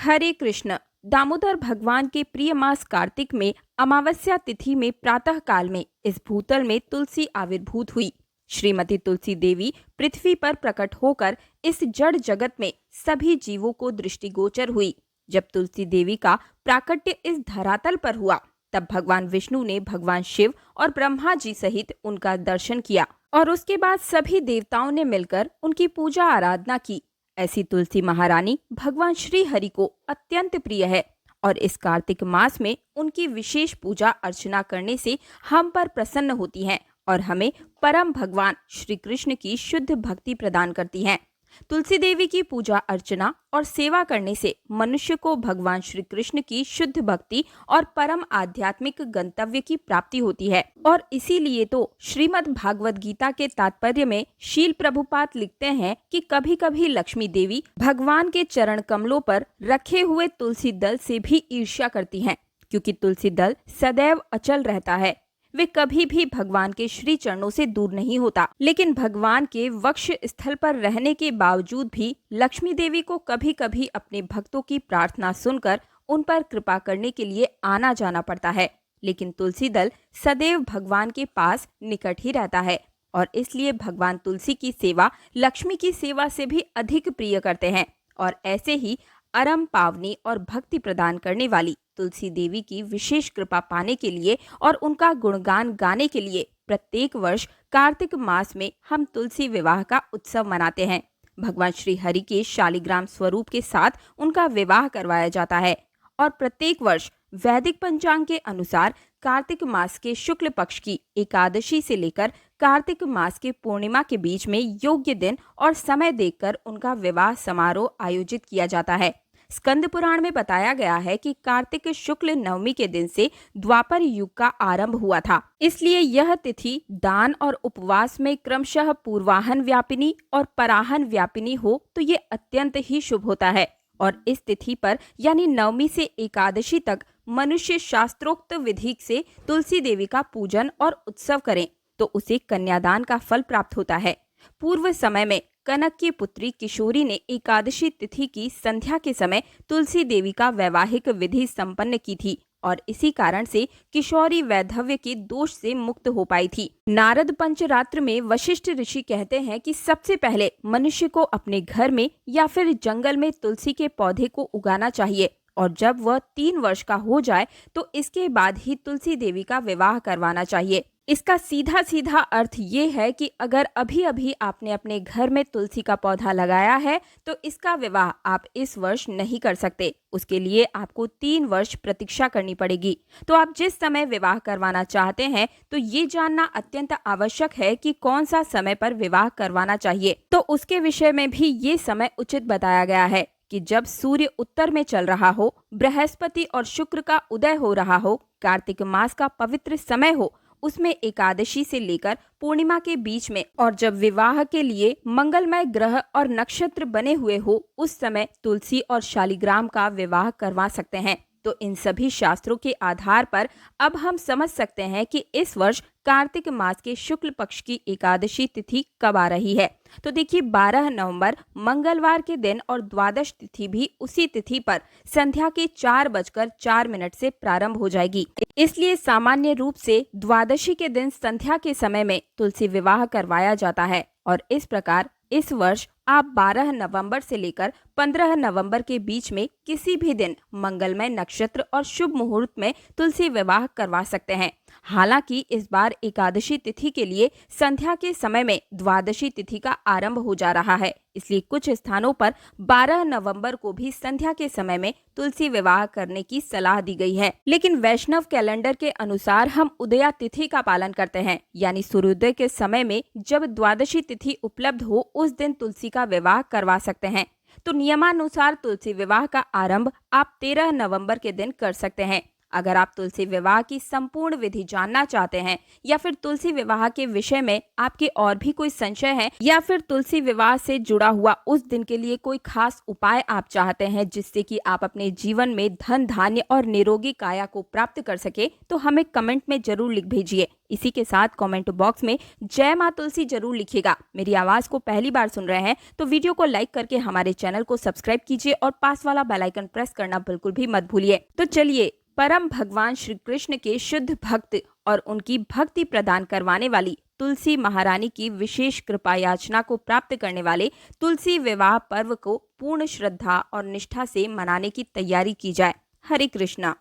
हरे कृष्ण। दामोदर भगवान के प्रिय मास कार्तिक में अमावस्या तिथि में प्रातः काल में इस भूतल में तुलसी आविर्भूत हुई। श्रीमती तुलसी देवी पृथ्वी पर प्रकट होकर इस जड़ जगत में सभी जीवों को दृष्टिगोचर हुई। जब तुलसी देवी का प्राकट्य इस धरातल पर हुआ, तब भगवान विष्णु ने भगवान शिव और ब्रह्मा जी सहित उनका दर्शन किया और उसके बाद सभी देवताओं ने मिलकर उनकी पूजा आराधना की। ऐसी तुलसी महारानी भगवान श्री हरि को अत्यंत प्रिय है और इस कार्तिक मास में उनकी विशेष पूजा अर्चना करने से हम पर प्रसन्न होती हैं और हमें परम भगवान श्री कृष्ण की शुद्ध भक्ति प्रदान करती हैं। तुलसी देवी की पूजा अर्चना और सेवा करने से मनुष्य को भगवान श्री कृष्ण की शुद्ध भक्ति और परम आध्यात्मिक गंतव्य की प्राप्ति होती है। और इसीलिए तो श्रीमद् भागवत गीता के तात्पर्य में शील प्रभुपाद लिखते हैं कि कभी कभी लक्ष्मी देवी भगवान के चरण कमलों पर रखे हुए तुलसी दल से भी ईर्ष्या करती हैं, क्योंकि तुलसी दल सदैव अचल रहता है। वे कभी भी भगवान के श्री चरणों से दूर नहीं होता, लेकिन भगवान के वक्ष स्थल पर रहने के बावजूद भी लक्ष्मी देवी को कभी कभी अपने भक्तों की प्रार्थना सुनकर उन पर कृपा करने के लिए आना जाना पड़ता है। लेकिन तुलसी दल सदैव भगवान के पास निकट ही रहता है और इसलिए भगवान तुलसी की सेवा लक्ष्मी की सेवा से भी अधिक प्रिय करते हैं। और ऐसे ही अरम पावनी और भक्ति प्रदान करने वाली तुलसी देवी की विशेष कृपा पाने के लिए और उनका गुणगान गाने के लिए प्रत्येक वर्ष कार्तिक मास में हम तुलसी विवाह का उत्सव मनाते हैं। भगवान श्री हरि के शालिग्राम स्वरूप के साथ उनका विवाह करवाया जाता है और प्रत्येक वर्ष वैदिक पंचांग के अनुसार कार्तिक मास के शुक्ल पक्ष की एकादशी से लेकर कार्तिक मास के पूर्णिमा के बीच में योग्य दिन और समय देखकर उनका विवाह समारोह आयोजित किया जाता है। स्कंद पुराण में बताया गया है कि कार्तिक शुक्ल नवमी के दिन से द्वापर युग का आरंभ हुआ था। इसलिए यह तिथि दान और उपवास में क्रमशः पूर्वाहन व्यापिनी और पराहन व्यापिनी हो तो ये अत्यंत ही शुभ होता है। और इस तिथि पर यानी नवमी से एकादशी तक मनुष्य शास्त्रोक्त विधि से तुलसी देवी का पूजन और उत्सव करें तो उसे कन्यादान का फल प्राप्त होता है। पूर्व समय में कनक की पुत्री किशोरी ने एकादशी तिथि की संध्या के समय तुलसी देवी का वैवाहिक विधि संपन्न की थी और इसी कारण से किशोरी वैधव्य के दोष से मुक्त हो पाई थी। नारद पंचरात्र में वशिष्ठ ऋषि कहते हैं कि सबसे पहले मनुष्य को अपने घर में या फिर जंगल में तुलसी के पौधे को उगाना चाहिए और जब वह 3 वर्ष का हो जाए तो इसके बाद ही तुलसी देवी का विवाह करवाना चाहिए। इसका सीधा सीधा अर्थ ये है कि अगर अभी अभी आपने अपने घर में तुलसी का पौधा लगाया है तो इसका विवाह आप इस वर्ष नहीं कर सकते। उसके लिए आपको 3 वर्ष प्रतीक्षा करनी पड़ेगी। तो आप जिस समय विवाह करवाना चाहते हैं तो ये जानना अत्यंत आवश्यक है कि कौन सा समय पर विवाह करवाना चाहिए। तो उसके विषय में भी ये समय उचित बताया गया है कि जब सूर्य उत्तर में चल रहा हो, बृहस्पति और शुक्र का उदय हो रहा हो, कार्तिक मास का पवित्र समय हो, उसमें एकादशी से लेकर पूर्णिमा के बीच में, और जब विवाह के लिए मंगलमय ग्रह और नक्षत्र बने हुए हो, उस समय तुलसी और शालिग्राम का विवाह करवा सकते हैं। तो इन सभी शास्त्रों के आधार पर अब हम समझ सकते हैं कि इस वर्ष कार्तिक मास के शुक्ल पक्ष की एकादशी तिथि कब आ रही है। तो देखिए 12 नवंबर मंगलवार के दिन और द्वादश तिथि भी उसी तिथि पर संध्या के 4:04 से प्रारंभ हो जाएगी। इसलिए सामान्य रूप से द्वादशी के दिन संध्या के समय में तुलसी विवाह करवाया जाता है और इस प्रकार इस वर्ष आप 12 नवंबर से लेकर 15 नवंबर के बीच में किसी भी दिन मंगलमय नक्षत्र और शुभ मुहूर्त में तुलसी विवाह करवा सकते हैं। हालांकि इस बार एकादशी तिथि के लिए संध्या के समय में द्वादशी तिथि का आरंभ हो जा रहा है, इसलिए कुछ स्थानों पर 12 नवंबर को भी संध्या के समय में तुलसी विवाह करने की सलाह दी गई है। लेकिन वैष्णव कैलेंडर के अनुसार हम उदया तिथि का पालन करते हैं, यानी सूर्योदय के समय में जब द्वादशी तिथि उपलब्ध हो उस दिन तुलसी का विवाह करवा सकते हैं। तो नियमानुसार तुलसी विवाह का आरंभ आप 13 नवंबर के दिन कर सकते हैं। अगर आप तुलसी विवाह की संपूर्ण विधि जानना चाहते हैं या फिर तुलसी विवाह के विषय में आपके और भी कोई संशय है या फिर तुलसी विवाह से जुड़ा हुआ उस दिन के लिए कोई खास उपाय आप चाहते हैं जिससे कि आप अपने जीवन में धन धान्य और निरोगी काया को प्राप्त कर सके, तो हमें कमेंट में जरूर लिख भेजिए। इसी के साथ कमेंट बॉक्स में जय मां तुलसी जरूर लिखिएगा। मेरी आवाज को पहली बार सुन रहे हैं तो वीडियो को लाइक करके हमारे चैनल को सब्सक्राइब कीजिए और पास वाला बेल आइकन प्रेस करना बिल्कुल भी मत भूलिए। तो चलिए परम भगवान श्री कृष्ण के शुद्ध भक्त और उनकी भक्ति प्रदान करवाने वाली तुलसी महारानी की विशेष कृपा याचना को प्राप्त करने वाले तुलसी विवाह पर्व को पूर्ण श्रद्धा और निष्ठा से मनाने की तैयारी की जाए। हरे कृष्णा।